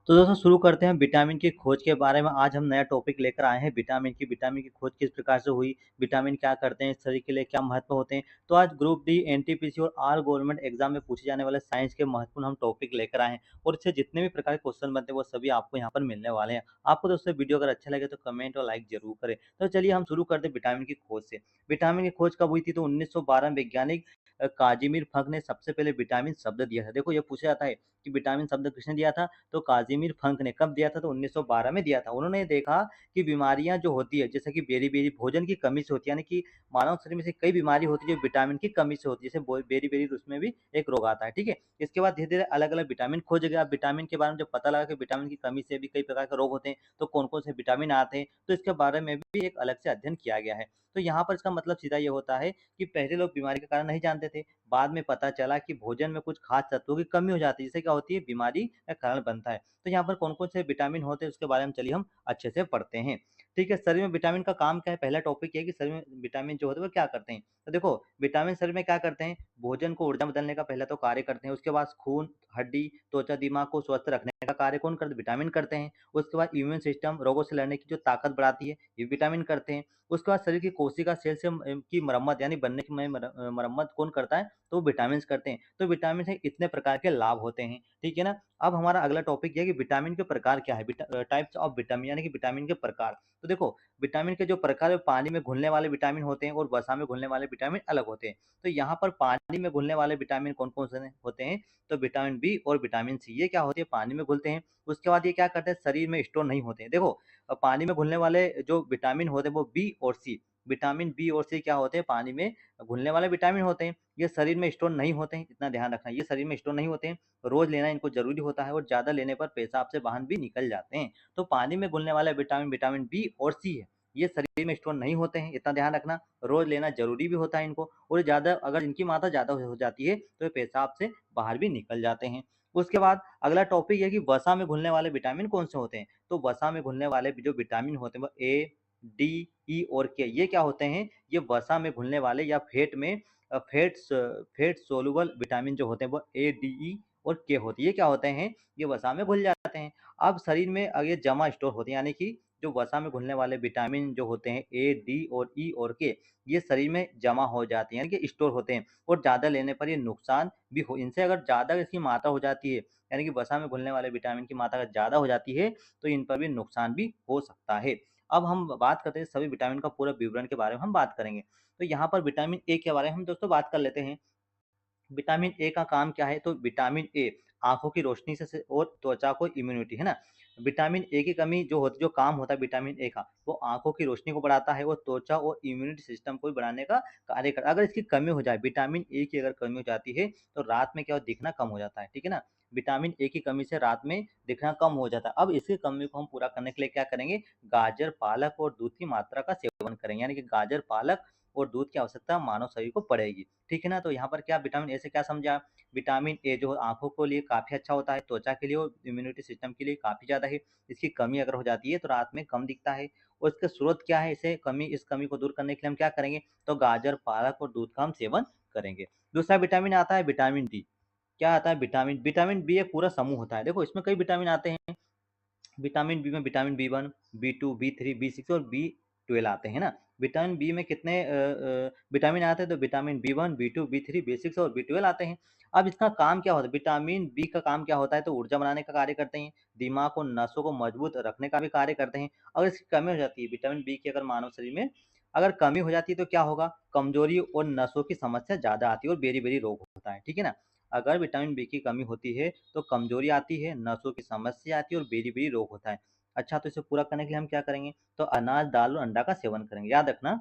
तो दोस्तों शुरू करते हैं विटामिन की खोज के बारे में। आज हम नया टॉपिक लेकर आए हैं विटामिन की खोज किस प्रकार से हुई, विटामिन क्या करते हैं, शरीर के लिए क्या महत्व होते हैं। तो आज ग्रुप डी, एनटीपीसी और ऑल गवर्नमेंट एग्जाम में पूछे जाने वाले साइंस के महत्वपूर्ण हम टॉपिक लेकर आए हैं और इससे जितने भी प्रकार के क्वेश्चन बनते हैं वो सभी आपको यहाँ पर मिलने वाले हैं। आपको दोस्तों वीडियो अगर अच्छा लगे तो कमेंट और लाइक जरूर करें। तो चलिए हम शुरू करते हैं विटामिन की खोज से। विटामिन की खोज कब हुई थी? तो 1912 में वैज्ञानिक काजिमिर फंक ने सबसे पहले विटामिन शब्द दिया था। देखो ये पूछा जाता है कि विटामिन शब्द किसने दिया था? तो काजिमिर फंक ने कब दिया था? तो 1912 में दिया था। उन्होंने देखा कि बीमारियां जो होती है जैसे कि बेरी बेरी भोजन की कमी से होती है, यानी कि मानव शरीर में से कई बीमारी होती है जो विटामिन की कमी से होती है, जैसे बेरी बेरी उसमें भी एक रोग आता है। ठीक है, इसके बाद धीरे धीरे अलग अलग विटामिन खोजे गए। अब विटामिन के बारे में जब पता लगा कि विटामिन की कमी से भी कई प्रकार के रोग होते हैं, तो कौन कौन से विटामिन आते हैं, तो इसके बारे में भी एक अलग से अध्ययन किया गया है। तो यहाँ पर इसका मतलब सीधा ये होता है कि पहले लोग बीमारी का कारण नहीं जानते थे, बाद में पता चला कि भोजन में कुछ खास तत्वों की कमी हो जाती है, जिससे क्या होती है, बीमारी का कारण बनता है। तो यहाँ पर कौन-कौन से विटामिन होते हैं उसके बारे में चलिए हम अच्छे से पढ़ते हैं। ठीक है, शरीर में विटामिन का काम क्या है? पहला टॉपिक ये है कि शरीर में विटामिन जो होते हैं वो क्या करते हैं? तो देखो विटामिन शरीर में क्या करते हैं? भोजन को ऊर्जा बदलने का पहला तो कार्य करते हैं। उसके बाद खून, हड्डी, त्वचा, दिमाग को स्वस्थ रखने का कार्य कौन करते हैं? विटामिन करते हैं। उसके बाद इम्यून सिस्टम, रोगों से लड़ने की जो ताकत बढ़ाती है, ये विटामिन करते हैं। उसके बाद शरीर की कोशिका सेल से की मरम्मत यानी बनने की मरम्मत कौन करता है? तो विटामिन करते हैं। तो विटामिन से इतने प्रकार के लाभ होते हैं। ठीक है ना? अब हमारा अगला टॉपिक ये है कि विटामिन के प्रकार क्या है? टाइप्स ऑफ विटामिन, यानी कि विटामिन के प्रकार। तो देखो विटामिन के जो प्रकार है, पानी में घुलने वाले विटामिन होते हैं और वसा में घुलने वाले विटामिन अलग होते हैं। तो यहाँ पर पानी में घुलने वाले विटामिन कौन-कौन से होते हैं? तो विटामिन बी और विटामिन सी, ये क्या होती है? पानी में घुलते हैं। उसके बाद ये क्या करते हैं? शरीर में स्टोर नहीं होते हैं। देखो पानी में घुलने वाले जो विटामिन होते हैं वो बी और सी, विटामिन बी और सी क्या होते हैं? पानी में घुलने वाले विटामिन होते हैं। ये शरीर में स्टोर नहीं होते हैं, इतना ध्यान रखना। ये शरीर में स्टोर नहीं होते हैं, रोज लेना इनको जरूरी होता है और ज्यादा लेने पर पेशाब से बाहर भी निकल जाते हैं। तो पानी में घुलने वाला विटामिन विटामिन बी और सी है। ये शरीर में स्टोर नहीं होते हैं, इतना ध्यान रखना। रोज लेना जरूरी भी होता है इनको, और ज्यादा अगर इनकी मात्रा ज्यादा हो जाती है तो ये पेशाब से बाहर भी निकल जाते हैं। उसके बाद अगला टॉपिक ये है कि वसा में घुलने वाले विटामिन कौन से होते हैं? तो वसा में घुलने वाले जो विटामिन होते हैं वो ए, डी, ई और के, ये क्या होते हैं? ये वसा में घुलने वाले या फेट में फेट सोलुबल विटामिन जो होते हैं वो ए, डी, ई और के होते हैं। ये क्या होते हैं? ये वसा में घुल जाते हैं। अब शरीर में ये जमा स्टोर होते हैं, यानी कि जो वसा में घुलने वाले विटामिन जो होते हैं ए, डी और ई और के, ये शरीर में जमा हो जाते हैं, यानी कि स्टोर होते हैं और ज़्यादा लेने पर ये नुकसान भी हो, इनसे अगर ज़्यादा इसकी मात्रा हो जाती है, यानी कि वसा में घुलने वाले विटामिन की मात्रा अगर ज़्यादा हो जाती है तो इन पर भी नुकसान भी हो सकता है। अब हम बात करते हैं सभी विटामिन का पूरा विवरण के बारे में हम बात करेंगे। तो यहाँ पर विटामिन ए के बारे में हम दोस्तों बात कर लेते हैं। विटामिन ए का काम क्या है? तो विटामिन ए आँखों की रोशनी से और त्वचा को इम्यूनिटी, है ना? विटामिन ए की कमी जो काम होता है विटामिन ए का, वो आँखों की रोशनी को बढ़ाता है और त्वचा और इम्यूनिटी सिस्टम को भी बढ़ाने का कार्य करता है। अगर इसकी कमी हो जाए, विटामिन ए की अगर कमी हो जाती है, तो रात में क्या हो, दिखना कम हो जाता है, ठीक है ना? विटामिन ए की कमी से रात में दिखना कम हो जाता है। अब इसी कमी को हम पूरा करने के लिए क्या करेंगे? गाजर, पालक और दूध की मात्रा का सेवन करेंगे, यानी कि गाजर, पालक और दूध की आवश्यकता मानव शरीर को पड़ेगी। ठीक है ना? तो यहाँ पर क्या विटामिन ए से क्या समझा? विटामिन ए जो आँखों के लिए काफ़ी अच्छा होता है, त्वचा के लिए और इम्यूनिटी सिस्टम के लिए काफ़ी ज़्यादा है। इसकी कमी अगर हो जाती है तो रात में कम दिखता है और इसका स्रोत क्या है? इस कमी को दूर करने के लिए हम क्या करेंगे? तो गाजर, पालक और दूध का हम सेवन करेंगे। दूसरा विटामिन आता है विटामिन डी। क्या आता है? विटामिन बी एक पूरा समूह होता है। देखो इसमें कई विटामिन आते हैं। विटामिन बी में विटामिन बी1, बी2, बी3, बी6 और बी12 आते हैं ना। विटामिन बी में कितने विटामिन आते हैं? तो विटामिन बी1, बी2, बी3, बी6 और बी12 आते हैं। अब इसका काम क्या होता है? विटामिन बी का काम क्या होता है? तो ऊर्जा बनाने का कार्य करते हैं, दिमाग और नसों को मजबूत रखने का भी कार्य करते हैं। अगर इसकी कमी हो जाती है विटामिन बी की, अगर मानव शरीर में अगर कमी हो जाती है तो क्या होगा? कमजोरी और नसों की समस्या ज्यादा आती है और बेरी बेरी रोग होता है, ठीक है ना? अगर विटामिन बी की कमी होती है तो कमजोरी आती है, नसों की समस्या आती है और बेरी-बेरी रोग होता है। अच्छा, तो इसे पूरा करने के लिए हम क्या करेंगे? तो अनाज, दाल और अंडा का सेवन करेंगे। याद रखना,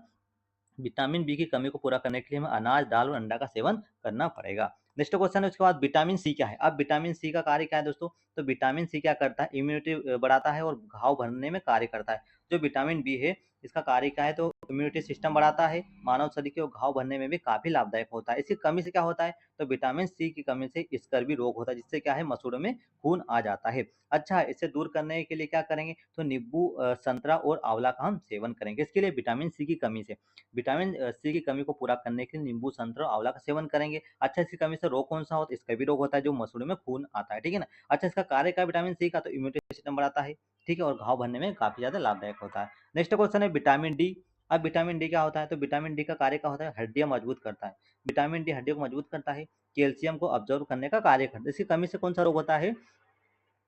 विटामिन बी की कमी को पूरा करने के लिए हमें अनाज, दाल और अंडा का सेवन करना पड़ेगा। नेक्स्ट क्वेश्चन है उसके बाद विटामिन सी क्या है? अब विटामिन सी का कार्य क्या है दोस्तों? तो विटामिन सी क्या करता है? इम्यूनिटी बढ़ाता है और घाव भरने में कार्य करता है। जो विटामिन बी है इसका कार्य क्या है? तो इम्यूनिटी सिस्टम बढ़ाता है, मानव शरीर के घाव भरने में भी काफी लाभदायक होता है। इसकी कमी से क्या होता है? तो विटामिन सी की कमी से स्कर्वी रोग होता है, जिससे क्या है, मसूड़ों में खून आ जाता है। अच्छा, इसे दूर करने के लिए क्या करेंगे? तो नींबू, संतरा और आंवला का हम सेवन करेंगे। इसके लिए विटामिन सी की कमी से, विटामिन सी की कमी को पूरा करने के लिए नींबू, संतरा और आंवला का सेवन करेंगे। अच्छा, इसकी कमी से रोग कौन सा होता है? इसका भी रोग होता है जो मसूड़ों में खून आता है, ठीक है ना? अच्छा, इसका कार्य क्या है विटामिन सी का, तो इम्यूनिटी सिस्टम बढ़ाता है, ठीक है, और घाव भरने में काफी ज्यादा लाभदायक होता है। नेक्स्ट क्वेश्चन है विटामिन डी। अब विटामिन डी क्या होता है, तो विटामिन डी का कार्य क्या होता है, हड्डियां मजबूत करता है। विटामिन डी हड्डियों को मजबूत करता है, कैल्शियम को अब्जॉर्व करने का कार्य करता है। इसकी कमी से कौन सा रोग होता है,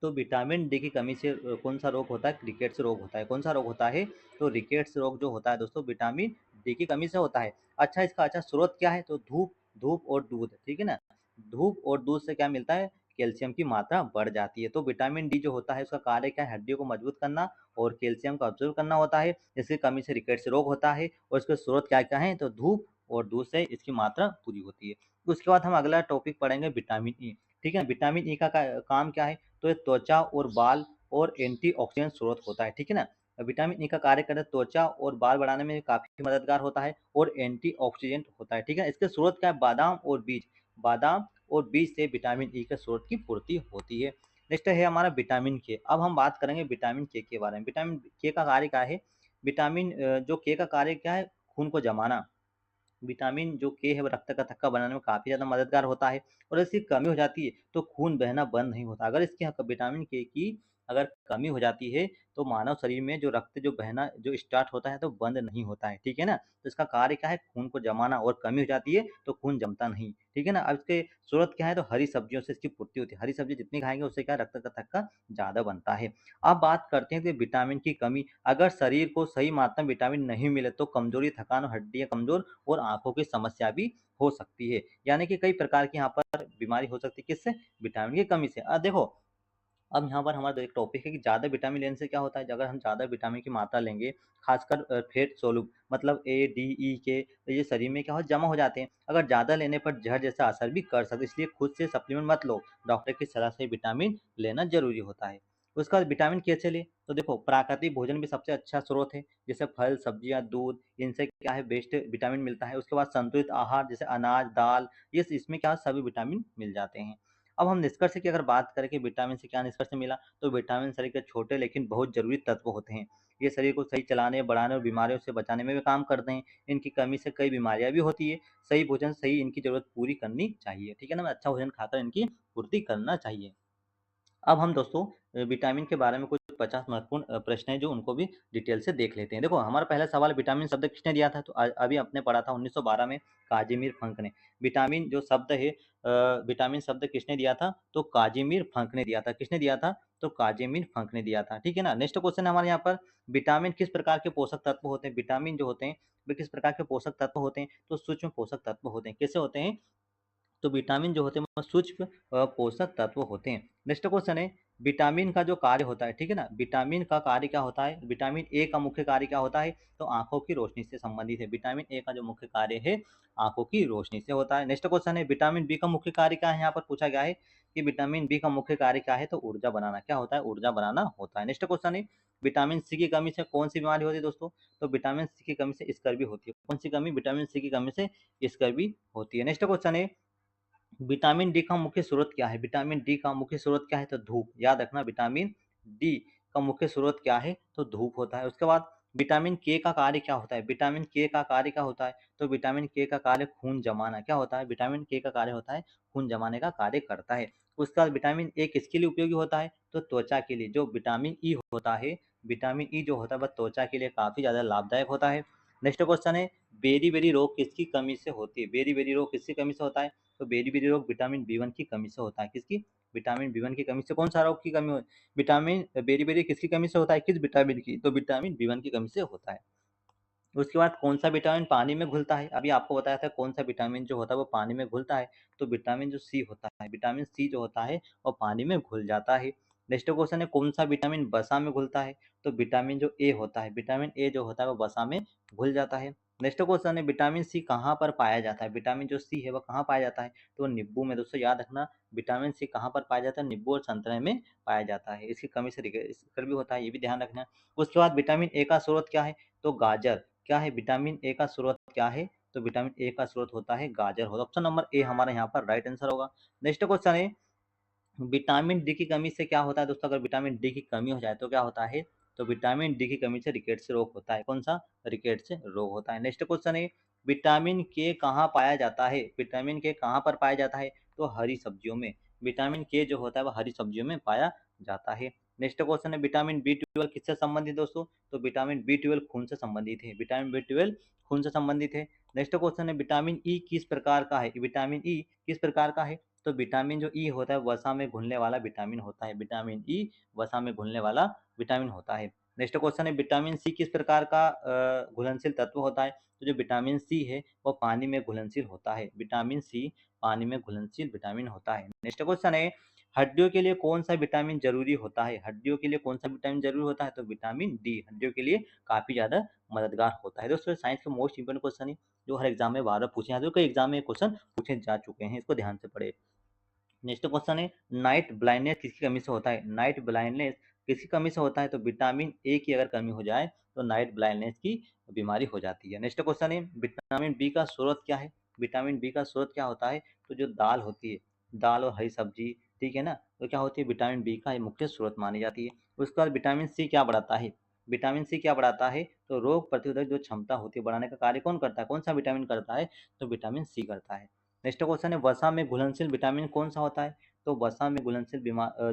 तो विटामिन डी की कमी से कौन सा रोग होता है, रिकेट्स रोग होता है। कौन सा रोग होता है, तो रिकेट्स रोग जो होता है दोस्तों विटामिन डी की कमी से होता है। अच्छा, इसका अच्छा स्रोत क्या है, तो धूप, धूप और दूध, ठीक है ना। धूप और दूध से क्या मिलता है, कैल्शियम की मात्रा बढ़ जाती है। तो विटामिन डी जो होता है उसका कार्य क्या है, हड्डियों को मजबूत करना और कैल्शियम को ऑब्जर्व करना होता है। इसकी कमी से रिकेट्स रोग होता है, और इसके स्रोत क्या क्या है, तो धूप और दूध से इसकी मात्रा पूरी होती है। उसके बाद हम अगला टॉपिक पढ़ेंगे विटामिन ई, ठीक है। विटामिन ई का काम क्या है, तो ये त्वचा और बाल और एंटीऑक्सीडेंट स्रोत होता है, ठीक है ना। विटामिन ई का कार्य करता है त्वचा और बाल बढ़ाने में काफी मददगार होता है और एंटीऑक्सीडेंट होता है, ठीक है। इसके स्रोत क्या है, बादाम और बीज, बादाम और बीज से विटामिन ई के स्रोत की पूर्ति होती है। नेक्स्ट है हमारा विटामिन के। अब हम बात करेंगे विटामिन के बारे में। विटामिन के का कार्य क्या है, विटामिन जो के का कार्य क्या है, खून को जमाना। विटामिन जो के है वो रक्त का थक्का बनाने में काफी ज्यादा मददगार होता है, और इसकी कमी हो जाती है तो खून बहना बंद नहीं होता। अगर इसकी विटामिन के की अगर कमी हो जाती है तो मानव शरीर में जो रक्त जो बहना जो स्टार्ट होता है तो बंद नहीं होता है, ठीक है ना। तो इसका कार्य क्या है, खून को जमाना, और कमी हो जाती है तो खून जमता नहीं, ठीक है ना। अब इसके जरूरत क्या है, तो हरी सब्जियों से इसकी पूर्ति होती है। हरी सब्जी जितनी खाएंगे उससे क्या रक्त का थक्का ज्यादा बनता है। अब बात करते हैं कि विटामिन की कमी, अगर शरीर को सही मात्रा में विटामिन नहीं मिले तो कमजोरी, थकान और हड्डियां कमजोर और आंखों की समस्या भी हो सकती है। यानी कि कई प्रकार की यहाँ पर बीमारी हो सकती है, किससे, विटामिन की कमी से। देखो, अब यहाँ पर हमारा एक टॉपिक है कि ज़्यादा विटामिन लेने से क्या होता है, अगर हम ज़्यादा विटामिन की मात्रा लेंगे, खासकर फेट सोलुब मतलब ए डी ई के, तो ये शरीर में क्या हो जमा हो जाते हैं। अगर ज़्यादा लेने पर जहर जैसा असर भी कर सकते, इसलिए खुद से सप्लीमेंट मत लो, डॉक्टर की सलाह से विटामिन लेना जरूरी होता है। उसका बाद विटामिन कैसे ले, तो देखो प्राकृतिक भोजन भी सबसे अच्छा स्रोत है, जैसे फल सब्जियां दूध, इनसे क्या है बेस्ट विटामिन मिलता है। उसके बाद संतुलित आहार जैसे अनाज दाल, ये इसमें क्या सभी विटामिन मिल जाते हैं। अब हम निष्कर्ष की अगर बात करें कि विटामिन से क्या निष्कर्ष मिला, तो विटामिन शरीर के छोटे लेकिन बहुत जरूरी तत्व होते हैं। ये शरीर को सही चलाने, बढ़ाने और बीमारियों से बचाने में भी काम करते हैं। इनकी कमी से कई बीमारियां भी होती है। सही भोजन सही इनकी जरूरत पूरी करनी चाहिए, ठीक है ना। अच्छा भोजन खाकर इनकी पूर्ति करना चाहिए। अब हम दोस्तों विटामिन के बारे में कुछ 50 महत्वपूर्ण प्रश्न हैं जो उनको भी डिटेल से देख लेते हैं। देखो, हमारा पहला सवाल, विटामिन शब्द किसने दिया था, तो अभी आपने पढ़ा था 1912 में काजिमिर फंक ने। विटामिन जो शब्द है, विटामिन शब्द किसने दिया था, तो काजिमिर फंक ने दिया था। किसने दिया था, तो काजिमिर फंक ने दिया था, ठीक है ना। नेक्स्ट क्वेश्चन है हमारे यहाँ पर, विटामिन किस प्रकार के पोषक तत्व होते हैं। विटामिन जो होते हैं वे किस प्रकार के पोषक तत्व होते हैं, तो सूक्ष्म पोषक तत्व होते हैं। कैसे होते हैं, तो विटामिन जो होते हैं वो सूक्ष्म पोषक तत्व होते हैं। नेक्स्ट क्वेश्चन है, विटामिन का जो कार्य होता है, ठीक है ना, विटामिन का कार्य क्या होता है। विटामिन ए का मुख्य कार्य क्या होता है, तो आंखों की रोशनी से संबंधित है। विटामिन ए का जो मुख्य कार्य है आंखों की रोशनी से होता है। नेक्स्ट क्वेश्चन है, विटामिन बी का मुख्य कार्य क्या है, यहाँ पर पूछा गया है कि विटामिन बी का मुख्य कार्य क्या है, तो ऊर्जा बनाना। क्या होता है, ऊर्जा बनाना होता है। नेक्स्ट क्वेश्चन है, विटामिन सी की कमी से कौन सी बीमारी होती है दोस्तों, तो विटामिन सी की कमी से स्कर्वी होती है। कौन सी कमी, विटामिन सी की कमी से स्कर्वी होती है। नेक्स्ट क्वेश्चन है, विटामिन डी का मुख्य स्रोत क्या है। विटामिन डी का मुख्य स्रोत क्या है, तो धूप। याद रखना, विटामिन डी का मुख्य स्रोत क्या है, तो धूप होता है। उसके बाद विटामिन के का कार्य क्या होता है। विटामिन के का कार्य क्या होता है, तो विटामिन के का कार्य खून जमाना। क्या होता है, विटामिन के का कार्य होता है खून जमाने का कार्य करता है। उसके बाद विटामिन ए किसके लिए उपयोगी होता है, तो त्वचा के लिए। जो विटामिन ई होता है, विटामिन ई जो होता है वह त्वचा के लिए काफी ज्यादा लाभदायक होता है। नेक्स्ट क्वेश्चन है, बेरी बेरी रोग किसकी कमी से होती है। बेरी बेरी रोग किसकी कमी से होता है, तो बेरी-बेरी रोग विटामिन बी वन की कमी से होता है। किसकी, विटामिन बी वन की कमी से। कौन सा रोग की कमी हो, विटामिन बेरी-बेरी किसकी कमी से होता है, किस विटामिन की, तो विटामिन बी वन की कमी से होता है। उसके बाद कौन सा विटामिन पानी में घुलता है, अभी आपको बताया था कौन सा विटामिन जो होता है वो पानी में घुलता है, तो विटामिन जो सी होता है, विटामिन सी जो होता है वो पानी में घुल जाता है। नेक्स्ट क्वेश्चन है, कौन सा विटामिन वसा में घुलता है, तो विटामिन जो ए होता है, विटामिन ए जो होता है वो वसा में घुल जाता है। नेक्स्ट क्वेश्चन है, विटामिन सी कहाँ पर पाया जाता है। विटामिन जो सी है वो कहाँ पाया जाता है, तो नींबू में। दोस्तों याद रखना, विटामिन सी कहाँ पर पाया जाता है, नींबू और संतरे में पाया जाता है। इसकी कमी से भी होता है, ये भी ध्यान रखना। उसके बाद विटामिन ए का स्रोत क्या है, तो गाजर। क्या है, विटामिन ए का स्रोत क्या है, तो विटामिन ए का स्रोत होता है गाजर होता है। ऑप्शन नंबर ए हमारा यहाँ पर राइट आंसर होगा। नेक्स्ट क्वेश्चन है, विटामिन डी की कमी से क्या होता है दोस्तों। अगर विटामिन डी की कमी हो जाए तो क्या होता है, तो विटामिन डी की कमी से रिकेट्स रोग होता है। कौन सा, रिकेट्स रोग होता है। नेक्स्ट क्वेश्चन है, विटामिन के कहाँ पाया जाता है। विटामिन के कहाँ पर पाया जाता है, तो हरी सब्जियों में। विटामिन के जो होता है वो हरी सब्जियों में पाया जाता है। नेक्स्ट क्वेश्चन है विटामिन बी 12 किससे संबंधित दोस्तों? तो विटामिन बी 12 खून से संबंधित है। विटामिन बी 12 खून से संबंधित है। नेक्स्ट क्वेश्चन है विटामिन ई किस प्रकार का है? विटामिन ई किस प्रकार का है? तो विटामिन जो ई होता है वसा में घुलने वाला विटामिन होता है। विटामिन ई वसा में घुलने वाला विटामिन होता है। नेक्स्ट क्वेश्चन है विटामिन सी किस प्रकार का घुलनशील तत्व होता है? तो जो विटामिन सी है वो पानी में घुलनशील होता है। विटामिन सी पानी में घुलनशील विटामिन होता है। नेक्स्ट क्वेश्चन है हड्डियों के लिए कौन सा विटामिन जरूरी होता है? हड्डियों के लिए कौन सा विटामिन जरूरी होता है? तो विटामिन डी हड्डियों के लिए काफी ज्यादा मददगार होता है। दोस्तों साइंस का मोस्ट इंपोर्टेंट क्वेश्चन है जो हर एग्जाम में बार बार पूछे जाते हैं, कई एग्जाम में क्वेश्चन पूछे जा चुके हैं, इसको ध्यान से पढ़े। नेक्स्ट क्वेश्चन है नाइट ब्लाइंडनेस किसकी कमी से होता है? नाइट ब्लाइंडनेस किसकी कमी से होता है? तो विटामिन ए की अगर कमी हो जाए तो नाइट ब्लाइंडनेस की बीमारी हो जाती है। नेक्स्ट क्वेश्चन है विटामिन बी का स्रोत क्या है? विटामिन बी का स्रोत क्या होता है? तो जो दाल होती है, दाल और हरी सब्जी, ठीक है ना, तो क्या होती है विटामिन बी का मुख्य स्रोत मानी जाती है। उसके बाद विटामिन सी क्या बढ़ाता है? विटामिन सी क्या बढ़ाता है? तो रोग प्रतिरोधक जो क्षमता होती है बढ़ाने का कार्य कौन करता है? कौन सा विटामिन करता है? तो विटामिन सी करता है। नेक्स्ट क्वेश्चन है वसा में घुलनशील विटामिन कौन सा होता है? तो वसा में घुलनशील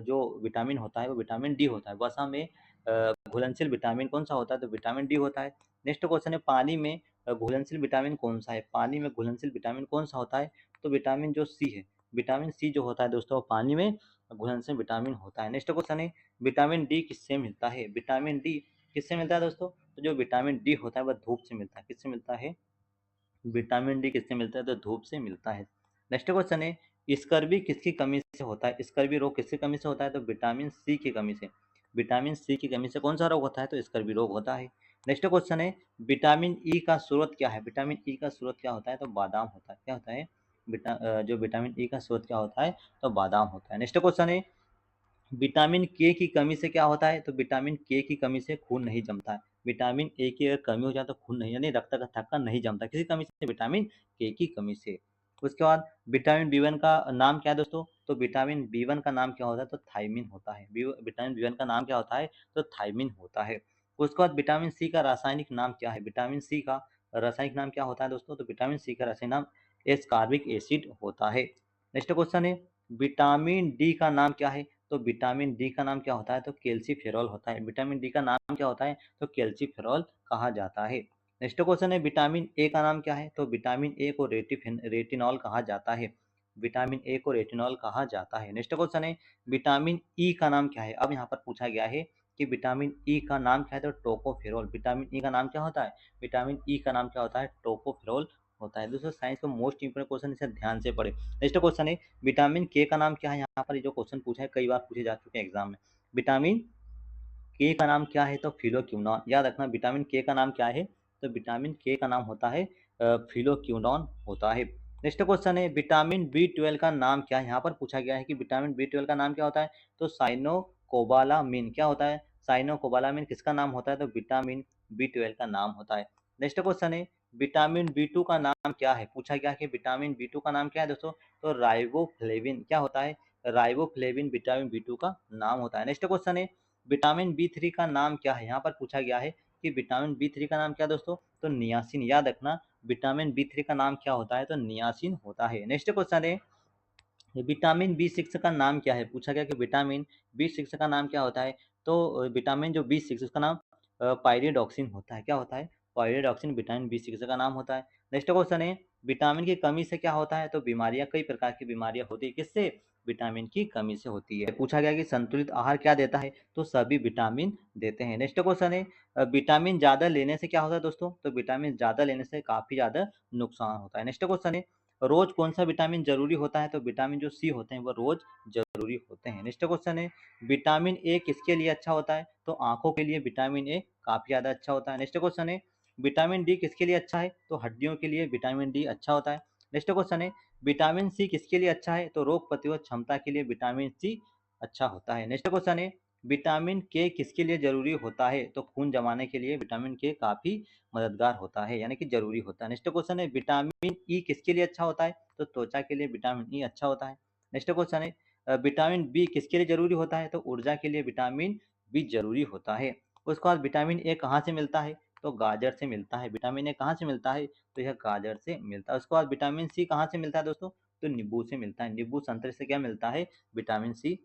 जो विटामिन होता है वो विटामिन डी होता है। वसा में घुलनशील विटामिन कौन सा होता है? तो विटामिन डी होता है। नेक्स्ट क्वेश्चन है पानी में घुलनशील विटामिन कौन सा है? पानी में घुलनशील विटामिन कौन सा होता है? तो विटामिन जो सी है, विटामिन सी जो होता है दोस्तों पानी में घुलनशील विटामिन होता है। नेक्स्ट क्वेश्चन है विटामिन डी किससे मिलता है? विटामिन डी किससे मिलता है दोस्तों? तो जो विटामिन डी होता है वह धूप से मिलता है। किससे मिलता है? विटामिन डी किससे मिलता है? तो धूप से मिलता है। नेक्स्ट क्वेश्चन है स्कर्वी किसकी कमी से होता है? स्कर्वी रोग किसकी कमी से होता है? तो विटामिन सी की कमी से। विटामिन सी की कमी से कौन सा रोग होता है? तो स्कर्वी रोग होता है। नेक्स्ट क्वेश्चन है विटामिन ई का स्रोत क्या है? विटामिन ई का स्रोत क्या होता है? तो बादाम होता है। क्या होता है? जो विटामिन ई का स्रोत क्या होता है? तो बादाम होता है। नेक्स्ट क्वेश्चन है विटामिन के की कमी से क्या होता है? तो विटामिन के की कमी से खून नहीं जमता है। विटामिन ए की अगर कमी हो जाए तो खून नहीं, यानी रक्त का थक्का नहीं जमता। किसी कमी से? विटामिन के की कमी से। उसके बाद विटामिन बी 1 का नाम क्या है दोस्तों? तो विटामिन बी 1 का नाम क्या होता है? तो थायमिन होता है। विटामिन बी 1 का नाम क्या होता है? तो थायमिन होता है। उसके बाद विटामिन सी का रासायनिक नाम क्या है? विटामिन सी का रासायनिक नाम क्या होता है दोस्तों? तो विटामिन सी का रासायनिक नाम एस्कॉर्बिक एसिड होता है। नेक्स्ट क्वेश्चन है विटामिन डी का नाम क्या है? तो विटामिन डी का नाम क्या होता है? तो कैल्सीफेरॉल होता है। विटामिन डी का नाम क्या होता है? तो कैल्सीफेरॉल कहा जाता है। नेक्स्ट क्वेश्चन है विटामिन ए का नाम क्या है? तो विटामिन ए को रेटिनॉल कहा जाता है। विटामिन ए को रेटिनॉल कहा जाता है। नेक्स्ट क्वेश्चन है विटामिन ई का नाम क्या है? अब यहाँ पर पूछा गया है कि विटामिन ई का नाम क्या है? तो टोकोफेरॉल। विटामिन ई का नाम क्या होता है? विटामिन ई का नाम क्या होता है? टोकोफेरॉल होता है। दोस्तों साइंस का मोस्ट इंपोर्टेंट क्वेश्चन, इसे ध्यान से पढ़े। नेक्स्ट क्वेश्चन है विटामिन के का नाम क्या है? यहाँ पर ये जो क्वेश्चन पूछा है कई बार पूछे जा चुके हैं एग्जाम में। विटामिन के का नाम क्या है? तो फिलोक्यूनॉन। याद रखना विटामिन के का नाम क्या है? तो विटामिन के का नाम होता है फिलोक्यूनॉन होता है। नेक्स्ट क्वेश्चन है विटामिन बी 12 का नाम क्या है? यहाँ पर पूछा गया है कि विटामिन बी 12 का नाम क्या होता है? तो साइनोकोबालामिन। क्या होता है? साइनोकोबालामिन किसका नाम होता है? तो विटामिन बी 12 का नाम होता है। नेक्स्ट क्वेश्चन है विटामिन बी 2 का नाम क्या है? पूछा गया कि विटामिन बी 2 का नाम क्या है दोस्तों? तो राइबोफ्लेविन। क्या होता है? राइबोफ्लेविन विटामिन बी 2 का नाम होता है। नेक्स्ट क्वेश्चन है विटामिन बी 3 का नाम क्या है? यहाँ पर पूछा गया है कि विटामिन बी 3 का नाम क्या दोस्तों? तो नियासिन। याद रखना विटामिन बी 3 का नाम क्या होता है? तो नियासिन होता है। नेक्स्ट क्वेश्चन है विटामिन बी 6 का नाम क्या है? पूछा गया कि विटामिन बी 6 का नाम क्या होता है? तो विटामिन जो बी 6 उसका नाम पायरिडॉक्सिन होता है। क्या होता है? पायरिडॉक्सिन विटामिन बी 6 का नाम होता है। नेक्स्ट क्वेश्चन है विटामिन की कमी से क्या होता है? तो बीमारियां, कई प्रकार की बीमारियां होती है किससे? विटामिन की कमी से होती है। पूछा गया कि संतुलित आहार क्या देता है? तो सभी विटामिन देते हैं। नेक्स्ट क्वेश्चन है विटामिन ज्यादा लेने से क्या होता है दोस्तों? तो विटामिन ज्यादा लेने से काफी ज्यादा नुकसान होता है। नेक्स्ट क्वेश्चन है रोज कौन सा विटामिन जरूरी होता है? तो विटामिन जो सी होते हैं वो रोज जरूरी होते हैं। नेक्स्ट क्वेश्चन है विटामिन ए किसके लिए अच्छा होता है? तो आंखों के लिए विटामिन ए काफी ज्यादा अच्छा होता है। नेक्स्ट क्वेश्चन है विटामिन डी किसके लिए अच्छा है? तो हड्डियों के लिए विटामिन डी अच्छा होता है। नेक्स्ट क्वेश्चन है विटामिन सी किसके लिए अच्छा है? तो रोग प्रतिरोध क्षमता के लिए विटामिन सी अच्छा होता है। नेक्स्ट क्वेश्चन है विटामिन के किसके लिए जरूरी होता है? तो खून जमाने के लिए विटामिन के काफी मददगार होता है, यानी कि जरूरी होता है। नेक्स्ट क्वेश्चन है विटामिन ई किसके लिए अच्छा होता है? तो त्वचा के लिए विटामिन ई अच्छा होता है। नेक्स्ट क्वेश्चन है विटामिन बी किसके लिए जरूरी होता है? तो ऊर्जा के लिए विटामिन बी जरूरी होता है। उसके बाद विटामिन ए कहाँ से मिलता है? तो गाजर से मिलता है। विटामिन ए कहाँ से मिलता है? तो यह गाजर से मिलता है। उसके बाद विटामिन सी कहाँ से मिलता है दोस्तों? तो नींबू से मिलता है। नींबू संतरे से क्या मिलता है? Vitamin C